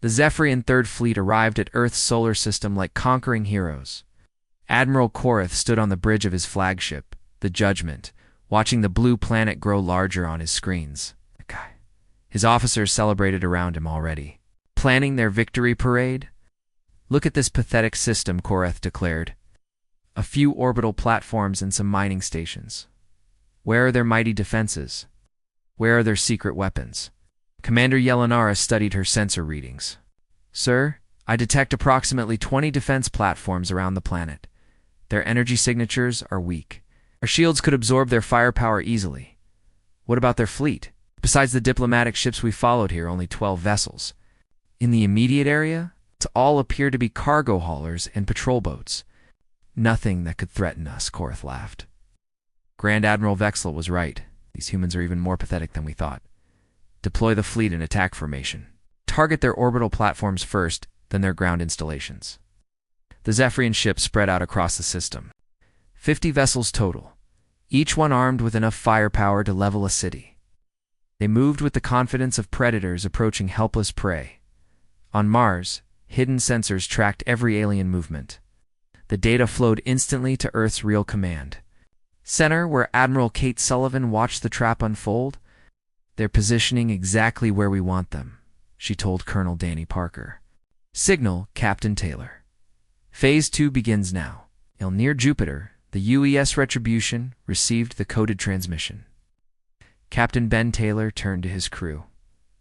The Zephyrian Third Fleet arrived at Earth's solar system like conquering heroes. Admiral Korath stood on the bridge of his flagship, the Judgment, watching the blue planet grow larger on his screens. His officers celebrated around him already. Planning their victory parade? "Look at this pathetic system," Korath declared. "A few orbital platforms and some mining stations. Where are their mighty defenses? Where are their secret weapons?" Commander Yelanara studied her sensor readings. "Sir, I detect approximately 20 defense platforms around the planet. Their energy signatures are weak. Our shields could absorb their firepower easily. What about their fleet? Besides the diplomatic ships we followed here, only 12 vessels. In the immediate area, to all appear to be cargo haulers and patrol boats. Nothing that could threaten us," Korath laughed. Grand Admiral Vexel was right. These humans are even more pathetic than we thought. Deploy the fleet in attack formation. Target their orbital platforms first, then their ground installations. The Zephyrian ships spread out across the system. 50 vessels total, each one armed with enough firepower to level a city. They moved with the confidence of predators approaching helpless prey. On Mars, hidden sensors tracked every alien movement. The data flowed instantly to Earth's real command center, where Admiral Kate Sullivan watched the trap unfold. "They're positioning exactly where we want them," she told Colonel Danny Parker. "Signal, Captain Taylor. Phase 2 begins now." Near Jupiter, the UES Retribution received the coded transmission. Captain Ben Taylor turned to his crew.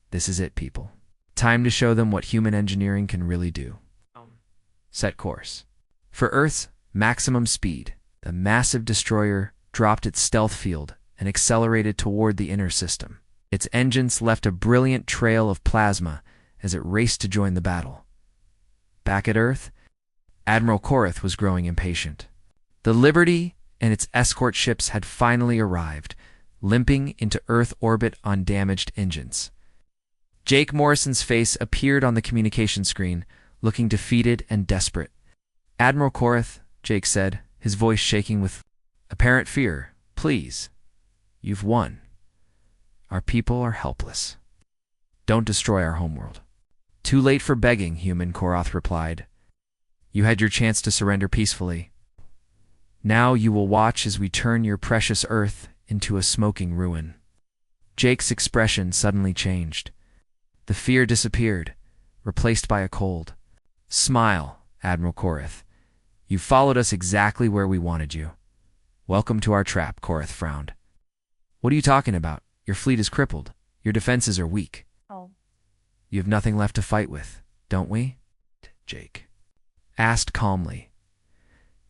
"This is it, people. Time to show them what human engineering can really do. Set course." For Earth's maximum speed, the massive destroyer dropped its stealth field and accelerated toward the inner system. Its engines left a brilliant trail of plasma as it raced to join the battle. Back at Earth, Admiral Korath was growing impatient. The Liberty and its escort ships had finally arrived, limping into Earth orbit on damaged engines. Jake Morrison's face appeared on the communication screen, looking defeated and desperate. "Admiral Korath," Jake said, his voice shaking with apparent fear, "please, you've won. Our people are helpless. Don't destroy our homeworld." "Too late for begging, human," Korath replied. "You had your chance to surrender peacefully. Now you will watch as we turn your precious Earth into a smoking ruin." Jake's expression suddenly changed. The fear disappeared, replaced by a cold smile. "Admiral Korath, you followed us exactly where we wanted you. Welcome to our trap," Korath frowned. "What are you talking about? Your fleet is crippled. Your defenses are weak. You have nothing left to fight with, don't we?" Jake asked calmly.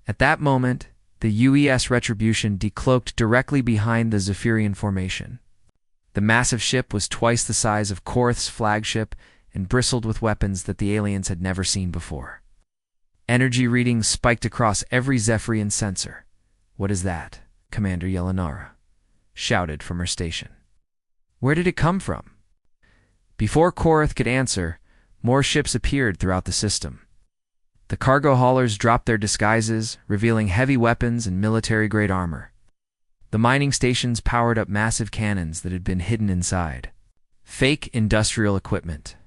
At that moment, the UES Retribution decloaked directly behind the Zephyrian formation. The massive ship was twice the size of Korath's flagship and bristled with weapons that the aliens had never seen before. Energy readings spiked across every Zephyrian sensor. "What is that?" Commander Yelanara shouted from her station. "Where did it come from?" Before Korath could answer, more ships appeared throughout the system. The cargo haulers dropped their disguises, revealing heavy weapons and military-grade armor. The mining stations powered up massive cannons that had been hidden inside. Fake industrial equipment.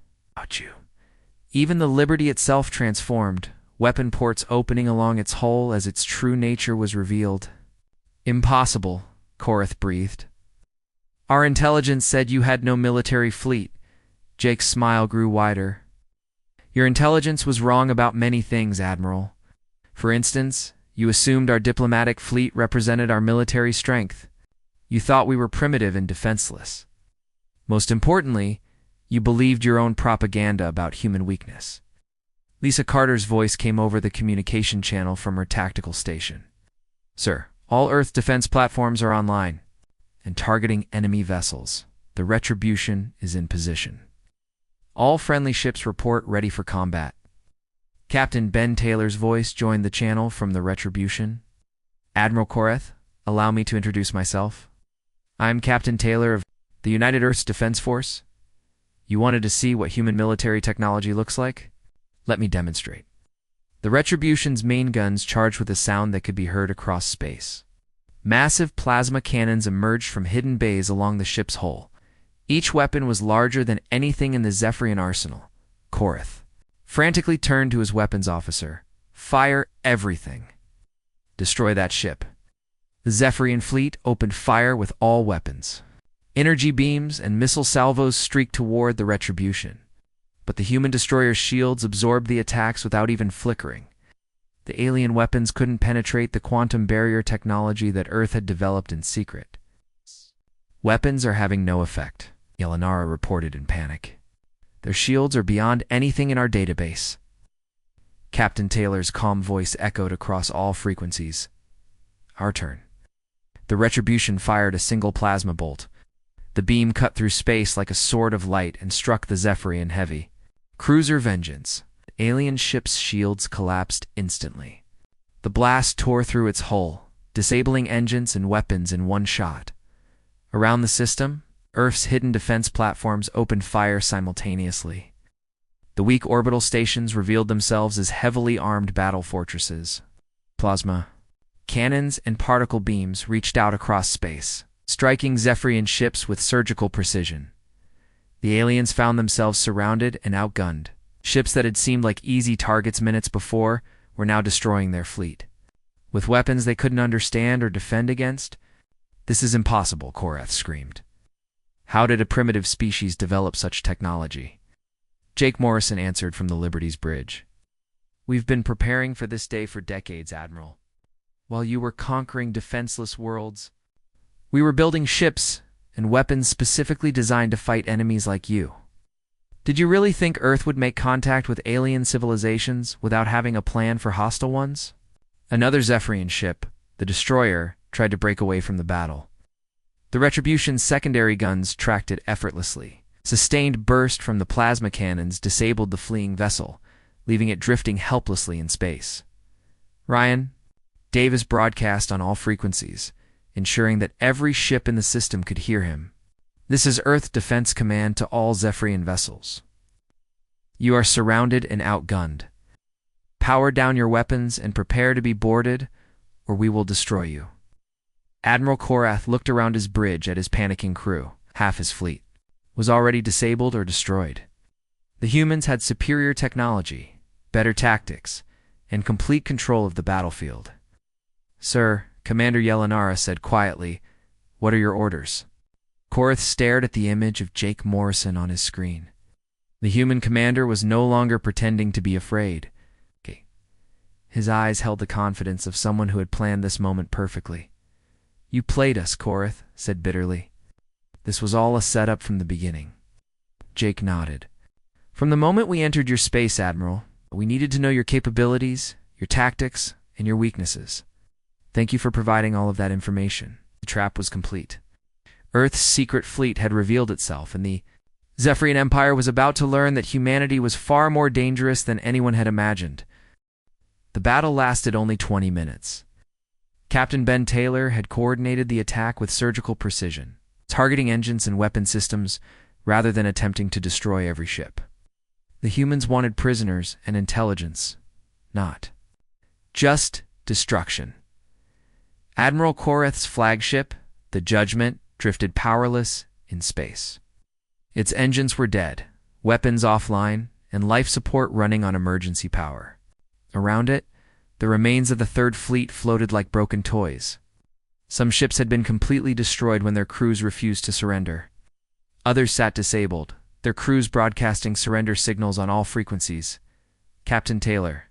Even the Liberty itself transformed, weapon ports opening along its hull as its true nature was revealed. "Impossible," Korath breathed. "Our intelligence said you had no military fleet." Jake's smile grew wider. "Your intelligence was wrong about many things, Admiral. For instance, you assumed our diplomatic fleet represented our military strength. You thought we were primitive and defenseless. Most importantly, you believed your own propaganda about human weakness." Lisa Carter's voice came over the communication channel from her tactical station. "Sir, all Earth defense platforms are online and targeting enemy vessels. The Retribution is in position. All friendly ships report ready for combat." Captain Ben Taylor's voice joined the channel from the Retribution. "Admiral Korath, allow me to introduce myself. I'm Captain Taylor of the United Earths Defense Force. You wanted to see what human military technology looks like? Let me demonstrate." The Retribution's main guns charged with a sound that could be heard across space. Massive plasma cannons emerged from hidden bays along the ship's hull. Each weapon was larger than anything in the Zephyrian arsenal. Korath frantically turned to his weapons officer. Fire everything. Destroy that ship. The Zephyrian fleet opened fire with all weapons. Energy beams and missile salvos streaked toward the Retribution, but the human destroyer's shields absorbed the attacks without even flickering. The alien weapons couldn't penetrate the quantum barrier technology that Earth had developed in secret. Weapons are having no effect, Yelanara reported in panic. Their shields are beyond anything in our database. Captain Taylor's calm voice echoed across all frequencies. Our turn. The Retribution fired a single plasma bolt. The beam cut through space like a sword of light and struck the Zephyrian heavy. Cruiser vengeance. The alien ship's shields collapsed instantly. The blast tore through its hull, disabling engines and weapons in one shot. Around the system, Earth's hidden defense platforms opened fire simultaneously. The weak orbital stations revealed themselves as heavily armed battle fortresses. Plasma cannons and particle beams reached out across space, striking Zephyrian ships with surgical precision. The aliens found themselves surrounded and outgunned. Ships that had seemed like easy targets minutes before were now destroying their fleet. With weapons they couldn't understand or defend against? This is impossible, Korath screamed. How did a primitive species develop such technology? Jake Morrison answered from the Liberty's bridge. We've been preparing for this day for decades, Admiral. While you were conquering defenseless worlds, we were building ships and weapons specifically designed to fight enemies like you. Did you really think Earth would make contact with alien civilizations without having a plan for hostile ones? Another Zephyrian ship, the Destroyer, tried to break away from the battle. The Retribution's secondary guns tracked it effortlessly. Sustained burst from the plasma cannons disabled the fleeing vessel, leaving it drifting helplessly in space. Ryan, Davis broadcast on all frequencies, ensuring that every ship in the system could hear him. This is Earth Defense Command to all Zephyrian vessels. You are surrounded and outgunned. Power down your weapons and prepare to be boarded, or we will destroy you. Admiral Korath looked around his bridge at his panicking crew. Half his fleet was already disabled or destroyed. The humans had superior technology, better tactics, and complete control of the battlefield. Sir, Commander Yelanara said quietly, "What are your orders?" Korath stared at the image of Jake Morrison on his screen. The human commander was no longer pretending to be afraid. His eyes held the confidence of someone who had planned this moment perfectly. You played us, Korath said bitterly. This was all a setup from the beginning. Jake nodded. From the moment we entered your space, Admiral, we needed to know your capabilities, your tactics, and your weaknesses. Thank you for providing all of that information. The trap was complete. Earth's secret fleet had revealed itself, and the Zephyrian Empire was about to learn that humanity was far more dangerous than anyone had imagined. The battle lasted only 20 minutes. Captain Ben Taylor had coordinated the attack with surgical precision, targeting engines and weapon systems rather than attempting to destroy every ship. The humans wanted prisoners and intelligence, not just destruction. Admiral Korath's flagship, the Judgment, drifted powerless in space. Its engines were dead, weapons offline, and life support running on emergency power. Around it, the remains of the Third Fleet floated like broken toys. Some ships had been completely destroyed when their crews refused to surrender. Others sat disabled, their crews broadcasting surrender signals on all frequencies. Captain Taylor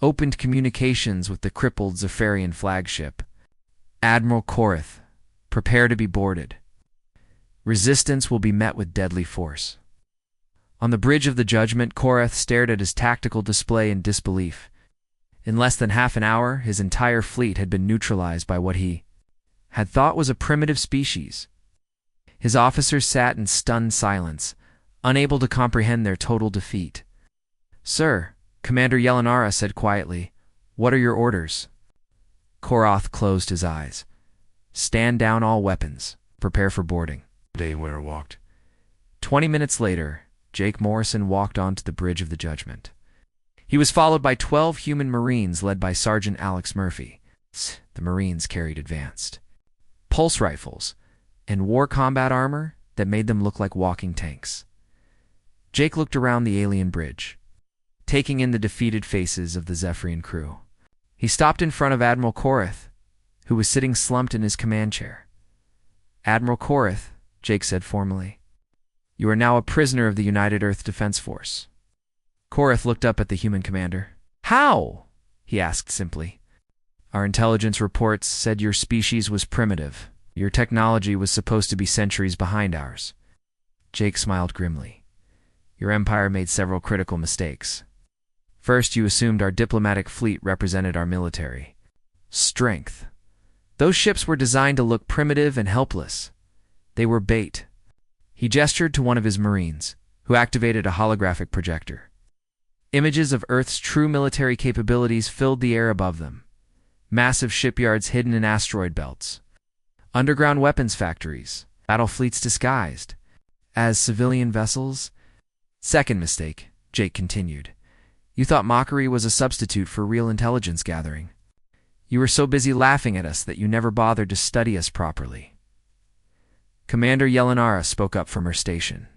opened communications with the crippled Zephyrian flagship. Admiral Korath, prepare to be boarded. Resistance will be met with deadly force. On the bridge of the Judgment, Korath stared at his tactical display in disbelief. In less than half an hour, his entire fleet had been neutralized by what he had thought was a primitive species. His officers sat in stunned silence, unable to comprehend their total defeat. Sir, Commander Yelanara said quietly, what are your orders? Korath closed his eyes. Stand down all weapons. Prepare for boarding. Dayware walked. 20 minutes later, Jake Morrison walked onto the bridge of the Judgment. He was followed by 12 human Marines led by Sergeant Alex Murphy. The Marines carried advanced pulse rifles and war combat armor that made them look like walking tanks. Jake looked around the alien bridge, taking in the defeated faces of the Zephyrian crew. He stopped in front of Admiral Korath, who was sitting slumped in his command chair. "Admiral Korath," Jake said formally, "you are now a prisoner of the United Earth Defense Force." Korath looked up at the human commander. "How?" he asked simply. "Our intelligence reports said your species was primitive. Your technology was supposed to be centuries behind ours." Jake smiled grimly. "Your empire made several critical mistakes. First, you assumed our diplomatic fleet represented our military strength. Those ships were designed to look primitive and helpless. They were bait." He gestured to one of his Marines, who activated a holographic projector. Images of Earth's true military capabilities filled the air above them. Massive shipyards hidden in asteroid belts, underground weapons factories, battle fleets disguised as civilian vessels. "Second mistake," Jake continued. "You thought mockery was a substitute for real intelligence gathering. You were so busy laughing at us that you never bothered to study us properly." Commander Yelenara spoke up from her station.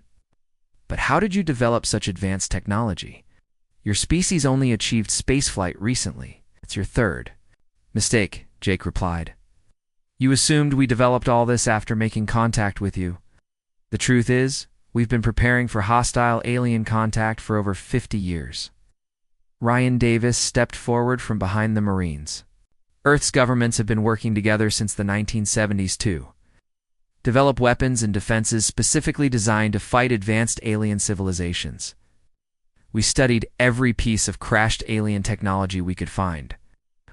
"But how did you develop such advanced technology? Your species only achieved spaceflight recently. It's your third." "Mistake," Jake replied. "You assumed we developed all this after making contact with you. The truth is, we've been preparing for hostile alien contact for over 50 years. Ryan Davis stepped forward from behind the Marines. "Earth's governments have been working together since the 1970s to develop weapons and defenses specifically designed to fight advanced alien civilizations. We studied every piece of crashed alien technology we could find.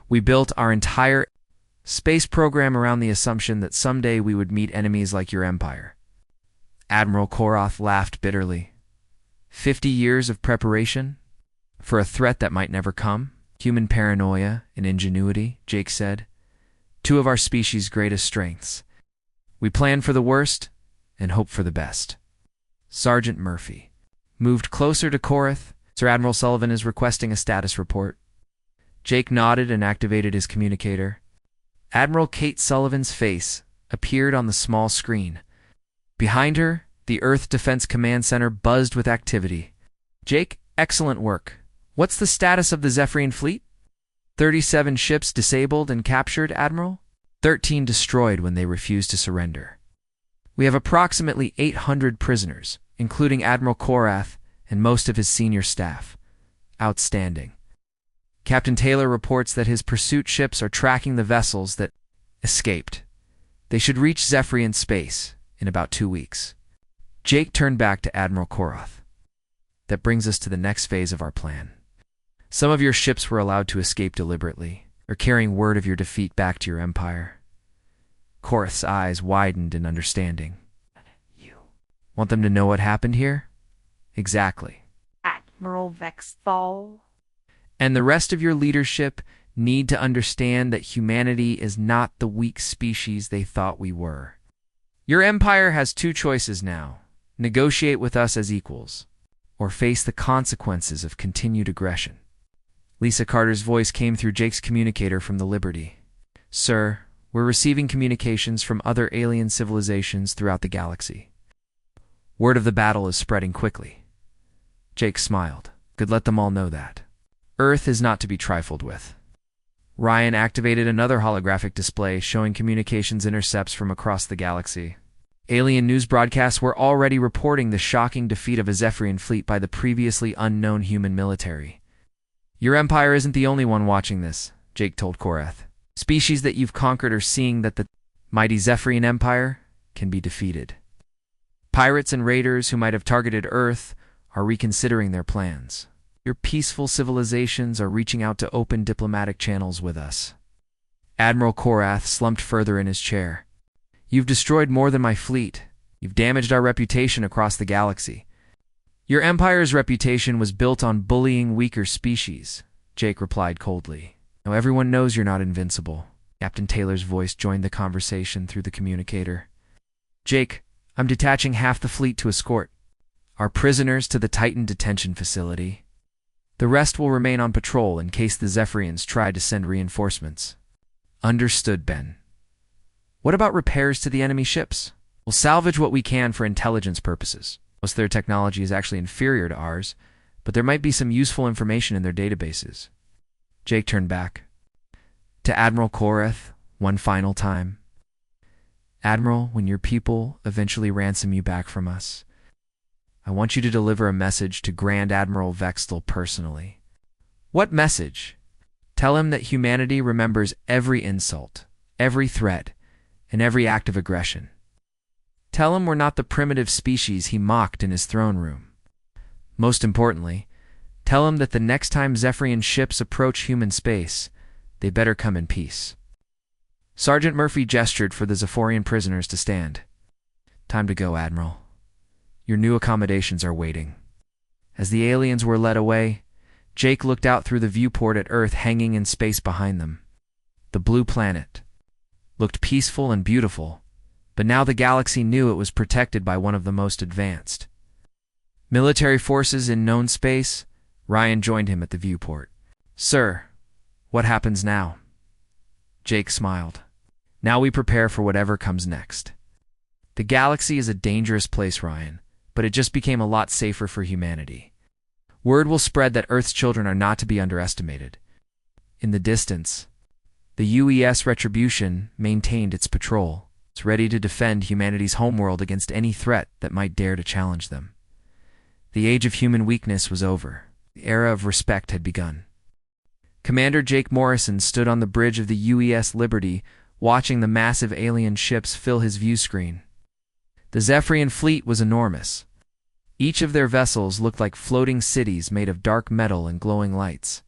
We built our entire space program around the assumption that someday we would meet enemies like your empire." Admiral Korath laughed bitterly. 50 years of preparation? For a threat that might never come? Human paranoia and ingenuity, Jake said. "Two of our species' greatest strengths. We plan for the worst and hope for the best." Sergeant Murphy moved closer to Korath. "Sir Admiral Sullivan is requesting a status report." Jake nodded and activated his communicator. Admiral Kate Sullivan's face appeared on the small screen. Behind her, the Earth Defense Command Center buzzed with activity. "Jake, excellent work. What's the status of the Zephyrian fleet?" 37 ships disabled and captured, Admiral. 13 destroyed when they refused to surrender. We have approximately 800 prisoners, including Admiral Korath and most of his senior staff. Outstanding. Captain Taylor reports that his pursuit ships are tracking the vessels that escaped. They should reach Zephyrian space in about 2 weeks. Jake turned back to Admiral Korath. "That brings us to the next phase of our plan. Some of your ships were allowed to escape deliberately, or carrying word of your defeat back to your empire." Korath's eyes widened in understanding. "You want them to know what happened here?" "Exactly." Admiral Vexthal. "And the rest of your leadership need to understand that humanity is not the weak species they thought we were. Your empire has 2 choices now: negotiate with us as equals, or face the consequences of continued aggression." Lisa Carter's voice came through Jake's communicator from the Liberty. "Sir, we're receiving communications from other alien civilizations throughout the galaxy. Word of the battle is spreading quickly." Jake smiled. "Could let them all know that. Earth is not to be trifled with." Ryan activated another holographic display showing communications intercepts from across the galaxy. Alien news broadcasts were already reporting the shocking defeat of a Zephyrian fleet by the previously unknown human military. "Your empire isn't the only one watching this," Jake told Korath. "Species that you've conquered are seeing that the mighty Zephyrian empire can be defeated. Pirates and raiders who might have targeted Earth are reconsidering their plans. Your peaceful civilizations are reaching out to open diplomatic channels with us." Admiral Korath slumped further in his chair. "You've destroyed more than my fleet. You've damaged our reputation across the galaxy." "Your empire's reputation was built on bullying weaker species," Jake replied coldly. "Now everyone knows you're not invincible." Captain Taylor's voice joined the conversation through the communicator. "Jake, I'm detaching half the fleet to escort our prisoners to the Titan detention facility. The rest will remain on patrol in case the Zephyrians try to send reinforcements." "Understood, Ben. What about repairs to the enemy ships?" "We'll salvage what we can for intelligence purposes. Most of their technology is actually inferior to ours, but there might be some useful information in their databases. Jake turned back. To Admiral Koreth, one final time. Admiral, when your people eventually ransom you back from us, I want you to deliver a message to Grand Admiral Vextel personally. What message? Tell him that humanity remembers every insult, every threat, and every act of aggression. Tell him we're not the primitive species he mocked in his throne room. Most importantly, tell him that the next time Zephyrian ships approach human space, they better come in peace. Sergeant Murphy gestured for the Zephorian prisoners to stand. Time to go, Admiral. Your new accommodations are waiting. As the aliens were led away, Jake looked out through the viewport at Earth hanging in space behind them. The blue planet looked peaceful and beautiful, but now the galaxy knew it was protected by one of the most advanced military forces in known space. Ryan joined him at the viewport. Sir, what happens now? Jake smiled. Now we prepare for whatever comes next. The galaxy is a dangerous place, Ryan, but it just became a lot safer for humanity. Word will spread that Earth's children are not to be underestimated. In the distance, the UES Retribution maintained its patrol. It's ready to defend humanity's homeworld against any threat that might dare to challenge them. The age of human weakness was over. The era of respect had begun. Commander Jake Morrison stood on the bridge of the UES Liberty, watching the massive alien ships fill his view screen. The Zephyrian fleet was enormous. Each of their vessels looked like floating cities made of dark metal and glowing lights.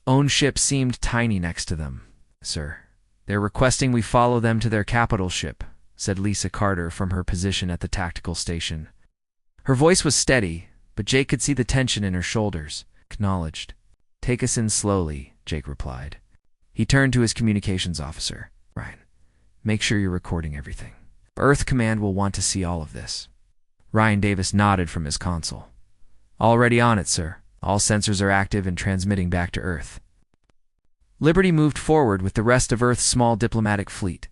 Own ships seemed tiny next to them. Sir, they're requesting we follow them to their capital ship, said Lisa Carter from her position at the tactical station. Her voice was steady, but Jake could see the tension in her shoulders. Acknowledged. Take us in slowly, Jake replied. He turned to his communications officer. Ryan, make sure you're recording everything. Earth Command will want to see all of this. Ryan Davis nodded from his console. Already on it, sir. All sensors are active and transmitting back to Earth. Liberty moved forward with the rest of Earth's small diplomatic fleet.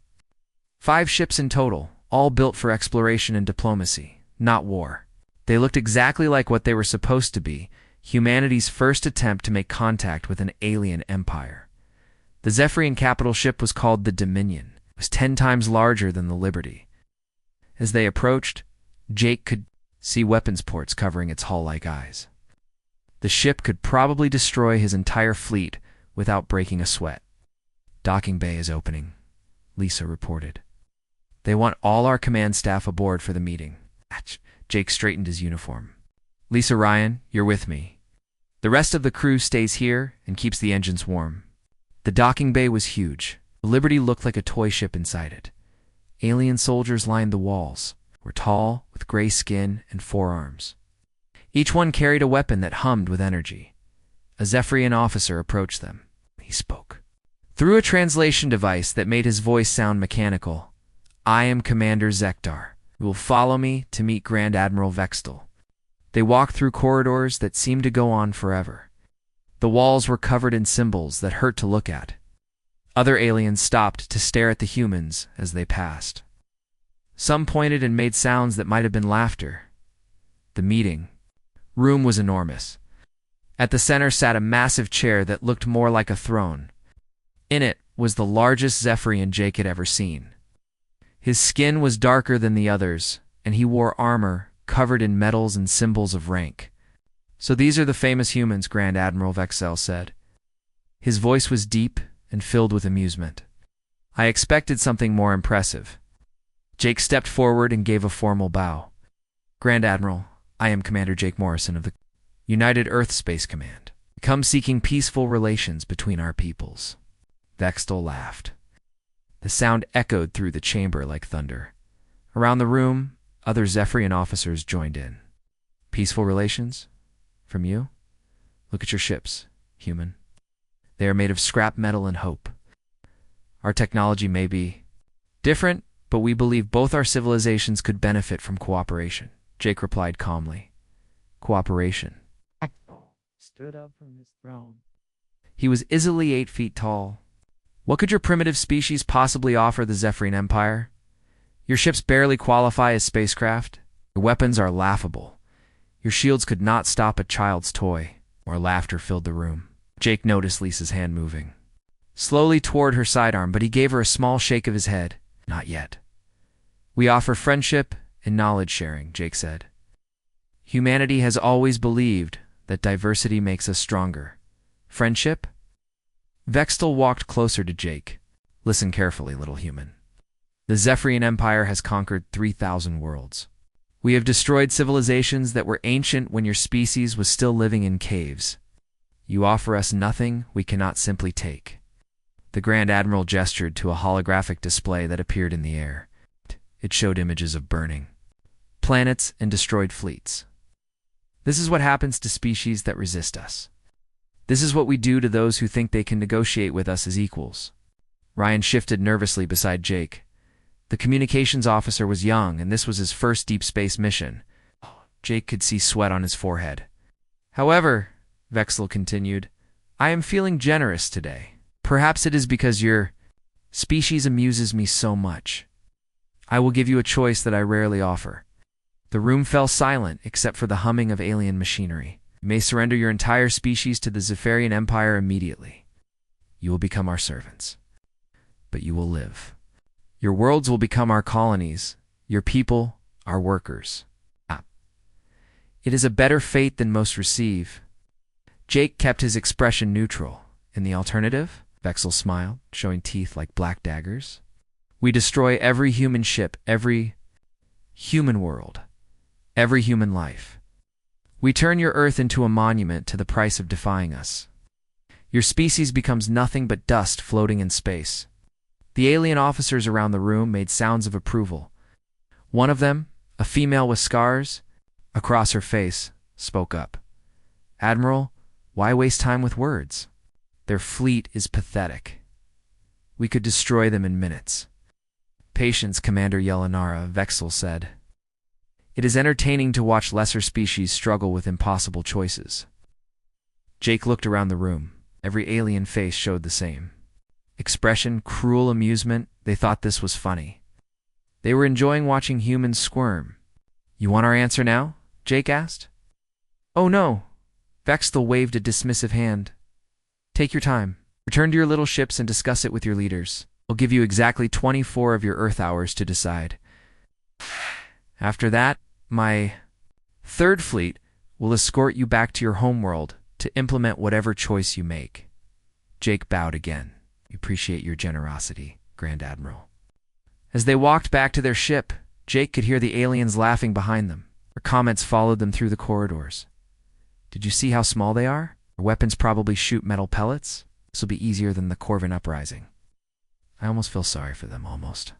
5 ships in total, all built for exploration and diplomacy, not war. They looked exactly like what they were supposed to be, humanity's first attempt to make contact with an alien empire. The Zephyrian capital ship was called the Dominion. It was 10 times larger than the Liberty. As they approached, Jake could see weapons ports covering its hull-like eyes. The ship could probably destroy his entire fleet without breaking a sweat. Docking bay is opening, Lisa reported. They want all our command staff aboard for the meeting. Jake straightened his uniform. Lisa, Ryan, you're with me. The rest of the crew stays here and keeps the engines warm. The docking bay was huge. The Liberty looked like a toy ship inside it. Alien soldiers lined the walls, were tall, with gray skin and forearms. Each one carried a weapon that hummed with energy. A Zephyrian officer approached them. He spoke. Through a translation device that made his voice sound mechanical, I am Commander Zekdar. You will follow me to meet Grand Admiral Vextel. They walked through corridors that seemed to go on forever. The walls were covered in symbols that hurt to look at. Other aliens stopped to stare at the humans as they passed. Some pointed and made sounds that might have been laughter. The meeting room was enormous. At the center sat a massive chair that looked more like a throne. In it was the largest Zephyrian Jake had ever seen. His skin was darker than the others, and he wore armor covered in medals and symbols of rank. So these are the famous humans, Grand Admiral Vexel said. His voice was deep and filled with amusement. I expected something more impressive. Jake stepped forward and gave a formal bow. Grand Admiral, I am Commander Jake Morrison of the United Earth Space Command. We come seeking peaceful relations between our peoples. Vextel laughed. The sound echoed through the chamber like thunder. Around the room, other Zephyrian officers joined in. Peaceful relations? From you? Look at your ships, human. They are made of scrap metal and hope. Our technology may be different, but we believe both our civilizations could benefit from cooperation. Jake replied calmly. Cooperation. Stood up from his throne. He was easily 8 feet tall. What could your primitive species possibly offer the Zephyrian Empire? Your ships barely qualify as spacecraft. Your weapons are laughable. Your shields could not stop a child's toy. More laughter filled the room. Jake noticed Lisa's hand moving slowly toward her sidearm, but he gave her a small shake of his head. Not yet. We offer friendship and knowledge sharing, Jake said. Humanity has always believed that diversity makes us stronger. Friendship? Vextel walked closer to Jake. Listen carefully, little human. The Zephyrian Empire has conquered 3,000 worlds. We have destroyed civilizations that were ancient when your species was still living in caves. You offer us nothing we cannot simply take. The Grand Admiral gestured to a holographic display that appeared in the air. It showed images of burning planets and destroyed fleets. This is what happens to species that resist us. This is what we do to those who think they can negotiate with us as equals. Ryan shifted nervously beside Jake. The communications officer was young, and this was his first deep space mission. Jake could see sweat on his forehead. However, Vexel continued, I am feeling generous today. Perhaps it is because your species amuses me so much. I will give you a choice that I rarely offer. The room fell silent except for the humming of alien machinery. You may surrender your entire species to the Zephyrian Empire immediately. You will become our servants. But you will live. Your worlds will become our colonies, your people, our workers. It is a better fate than most receive. Jake kept his expression neutral. In the alternative, Vexel smiled, showing teeth like black daggers. We destroy every human ship, every human world, every human life. We turn your Earth into a monument to the price of defying us. Your species becomes nothing but dust floating in space. The alien officers around the room made sounds of approval. One of them, a female with scars across her face, spoke up. Admiral, why waste time with words? Their fleet is pathetic. We could destroy them in minutes. Patience, Commander Yelinara, Vexel said. It is entertaining to watch lesser species struggle with impossible choices. Jake looked around the room. Every alien face showed the same expression, cruel amusement. They thought this was funny. They were enjoying watching humans squirm. You want our answer now? Jake asked. Oh no. Vexel waved a dismissive hand. Take your time. Return to your little ships and discuss it with your leaders. I'll give you exactly 24 of your Earth hours to decide. After that, my third fleet will escort you back to your homeworld to implement whatever choice you make. Jake bowed again. We appreciate your generosity, Grand Admiral. As they walked back to their ship, Jake could hear the aliens laughing behind them. Their comments followed them through the corridors. Did you see how small they are? Their weapons probably shoot metal pellets. This will be easier than the Corvin uprising. I almost feel sorry for them, almost.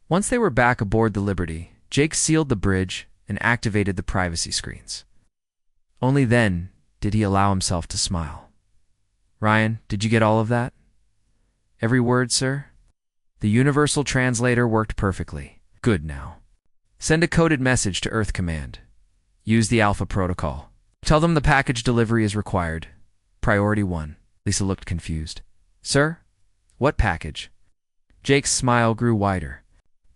Once they were back aboard the Liberty, Jake sealed the bridge and activated the privacy screens. Only then did he allow himself to smile. Ryan, did you get all of that? Every word, sir? The universal translator worked perfectly. Good now. Send a coded message to Earth Command. Use the Alpha protocol. Tell them the package delivery is required. Priority 1. Lisa looked confused. Sir? What package? Jake's smile grew wider.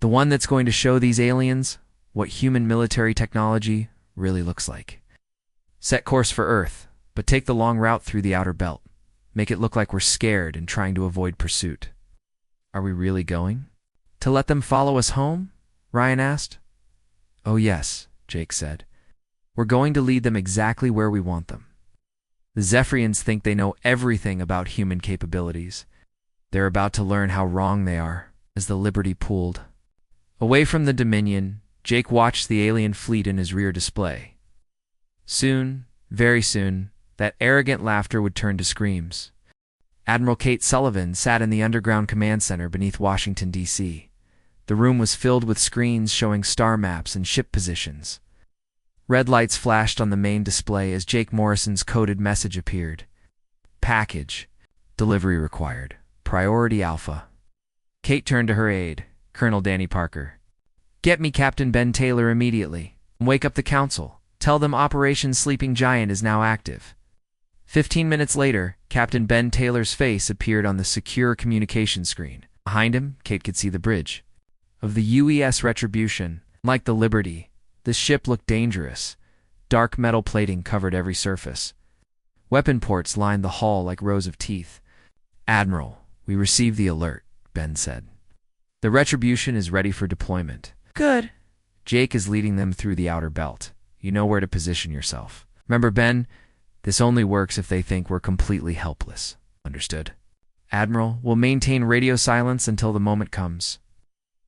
The one that's going to show these aliens what human military technology really looks like. Set course for Earth, but take the long route through the outer belt. Make it look like we're scared and trying to avoid pursuit. Are we really going? To let them follow us home? Ryan asked. Oh yes, Jake said. We're going to lead them exactly where we want them. The Zephyrians think they know everything about human capabilities. They're about to learn how wrong they are. As the Liberty pulled away from the Dominion, Jake watched the alien fleet in his rear display. Soon, very soon, that arrogant laughter would turn to screams. Admiral Kate Sullivan sat in the underground command center beneath Washington, D.C. The room was filled with screens showing star maps and ship positions. Red lights flashed on the main display as Jake Morrison's coded message appeared. Package. Delivery required. Priority Alpha. Kate turned to her aide, Colonel Danny Parker. Get me Captain Ben Taylor immediately. Wake up the council. Tell them Operation Sleeping Giant is now active. 15 minutes later, Captain Ben Taylor's face appeared on the secure communication screen. Behind him, Kate could see the bridge of the UES Retribution. Like the Liberty, The ship looked dangerous. Dark metal plating covered every surface. Weapon ports lined the hull like rows of teeth. "Admiral, we received the alert," Ben said. "The Retribution is ready for deployment." Good. Jake is leading them through the outer belt. You know where to position yourself. Remember, Ben, this only works if they think we're completely helpless. Understood? "Admiral, we'll maintain radio silence until the moment comes."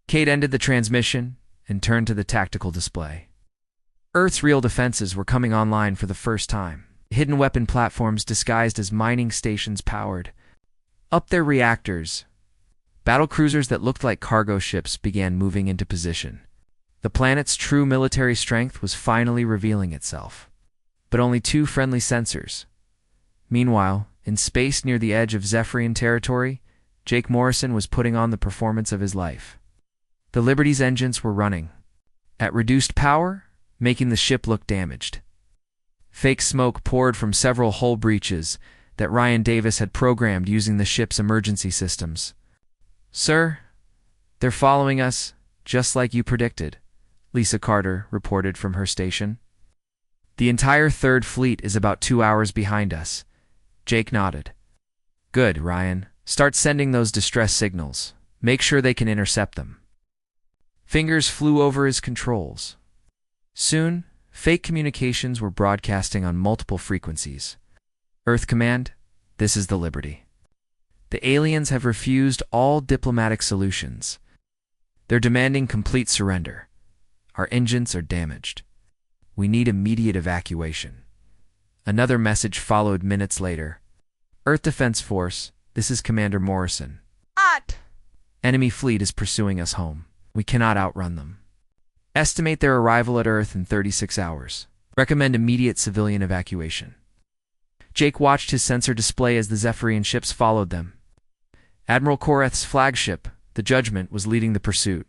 Kate ended the transmission and turned to the tactical display. Earth's real defenses were coming online for the first time. Hidden weapon platforms disguised as mining stations powered up their reactors. Battle cruisers that looked like cargo ships began moving into position. The planet's true military strength was finally revealing itself. But only 2 friendly sensors. Meanwhile, in space near the edge of Zephyrian territory, Jake Morrison was putting on the performance of his life. The Liberty's engines were running at reduced power, making the ship look damaged. Fake smoke poured from several hull breaches that Ryan Davis had programmed using the ship's emergency systems. "Sir, they're following us, just like you predicted," Lisa Carter reported from her station. "The entire Third Fleet is about 2 hours behind us." Jake nodded. "Good, Ryan. Start sending those distress signals. Make sure they can intercept them." Fingers flew over his controls. Soon, fake communications were broadcasting on multiple frequencies. "Earth Command, this is the Liberty. The aliens have refused all diplomatic solutions. They're demanding complete surrender. Our engines are damaged. We need immediate evacuation." Another message followed minutes later. "Earth Defense Force, this is Commander Morrison. Enemy fleet is pursuing us home. We cannot outrun them. Estimate their arrival at Earth in 36 hours. Recommend immediate civilian evacuation." Jake watched his sensor display as the Zephyrian ships followed them. Admiral Koreth's flagship, the Judgment, was leading the pursuit.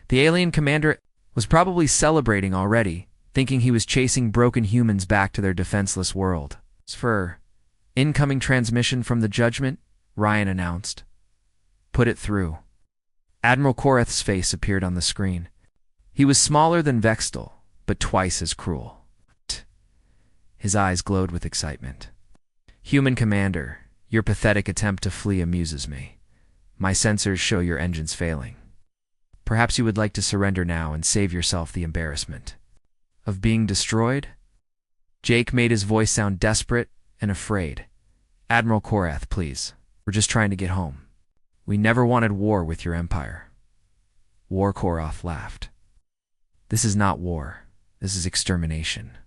The alien commander was probably celebrating already, thinking he was chasing broken humans back to their defenseless world. "For incoming transmission from the Judgment," Ryan announced. "Put it through." Admiral Koreth's face appeared on the screen. He was smaller than Vextal, but twice as cruel. His eyes glowed with excitement. "Human Commander, your pathetic attempt to flee amuses me. My sensors show your engines failing. Perhaps you would like to surrender now and save yourself the embarrassment of being destroyed?" Jake made his voice sound desperate and afraid. "Admiral Koreth, please. We're just trying to get home. We never wanted war with your empire." War Koreth laughed. "This is not war. This is extermination.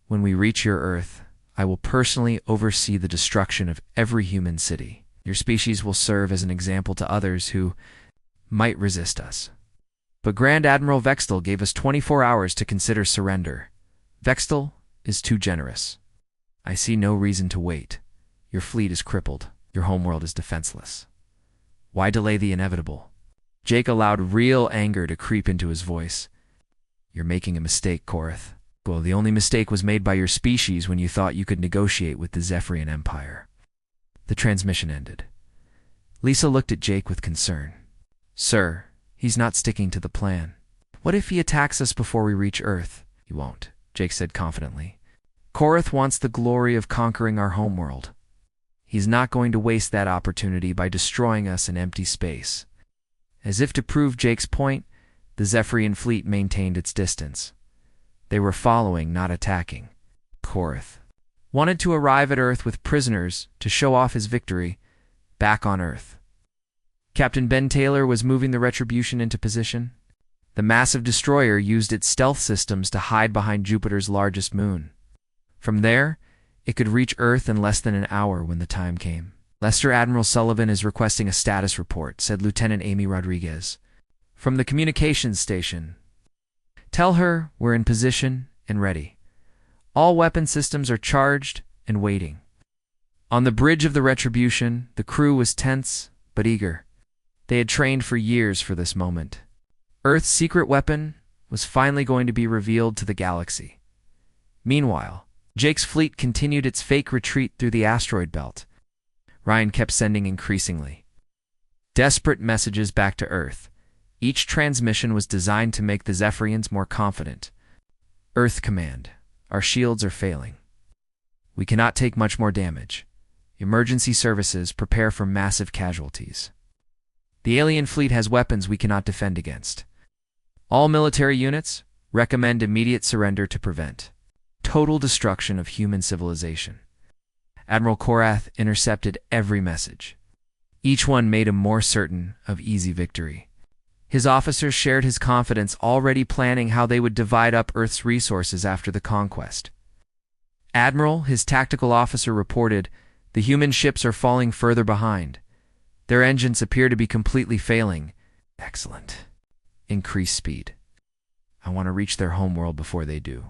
When we reach your Earth, I will personally oversee the destruction of every human city. Your species will serve as an example to others who might resist us." But Grand Admiral Vextal gave us 24 hours to consider surrender. "Vextal is too generous. I see no reason to wait. Your fleet is crippled. Your homeworld is defenseless. Why delay the inevitable?" Jake allowed real anger to creep into his voice. "You're making a mistake, Koreth. Well, the only mistake was made by your species when you thought you could negotiate with the Zephyrian Empire." The transmission ended. Lisa looked at Jake with concern. "Sir, he's not sticking to the plan. What if he attacks us before we reach Earth?" "He won't," Jake said confidently. "Koreth wants the glory of conquering our homeworld. He's not going to waste that opportunity by destroying us in empty space." As if to prove Jake's point, the Zephyrian fleet maintained its distance. They were following, not attacking. Koreth wanted to arrive at Earth with prisoners to show off his victory back on Earth. Captain Ben Taylor was moving the Retribution into position. The massive destroyer used its stealth systems to hide behind Jupiter's largest moon. From there, it could reach Earth in less than an hour when the time came. "Lester Admiral Sullivan is requesting a status report," said Lieutenant Amy Rodriguez from the communications station. "Tell her we're in position and ready. All weapon systems are charged and waiting." On the bridge of the Retribution, the crew was tense but eager. They had trained for years for this moment. Earth's secret weapon was finally going to be revealed to the galaxy. Meanwhile, Jake's fleet continued its fake retreat through the asteroid belt. Ryan kept sending increasingly desperate messages back to Earth, Each transmission was designed to make the Zephyrians more confident. Earth Command, our shields are failing. We cannot take much more damage. Emergency services, prepare for massive casualties. The alien fleet has weapons we cannot defend against. All military units, recommend immediate surrender to prevent total destruction of human civilization. Admiral Korath intercepted every message. Each one made him more certain of easy victory. His officers shared his confidence, already planning how they would divide up Earth's resources after the conquest. Admiral, his tactical officer, reported, the human ships are falling further behind. Their engines appear to be completely failing. Excellent. Increase speed. I want to reach their homeworld before they do.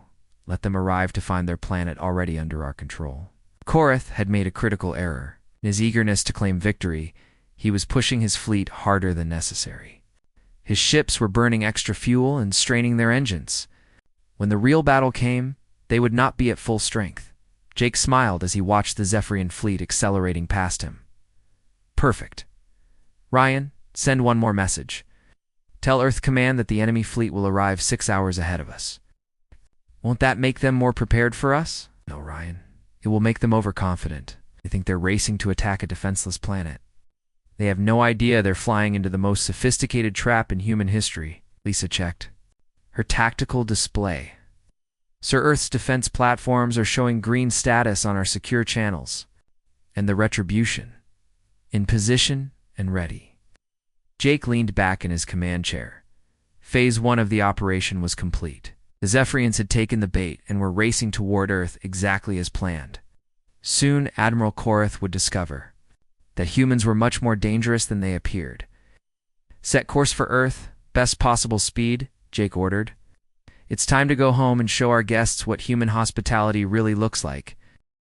Let them arrive to find their planet already under our control. Korath had made a critical error. In his eagerness to claim victory, he was pushing his fleet harder than necessary. His ships were burning extra fuel and straining their engines. When the real battle came, they would not be at full strength. Jake smiled as he watched the Zephyrian fleet accelerating past him. Perfect. Ryan, send one more message. Tell Earth Command that the enemy fleet will arrive 6 hours ahead of us. Won't that make them more prepared for us? No, Ryan. It will make them overconfident. They think they're racing to attack a defenseless planet. They have no idea they're flying into the most sophisticated trap in human history. Lisa checked her tactical display. Sir Earth's defense platforms are showing green status on our secure channels. And the retribution. In position and ready. Jake leaned back in his command chair. Phase 1 of the operation was complete. The Zephyrians had taken the bait and were racing toward Earth exactly as planned. Soon, Admiral Korath would discover that humans were much more dangerous than they appeared. Set course for Earth, best possible speed, Jake ordered. It's time to go home and show our guests what human hospitality really looks like.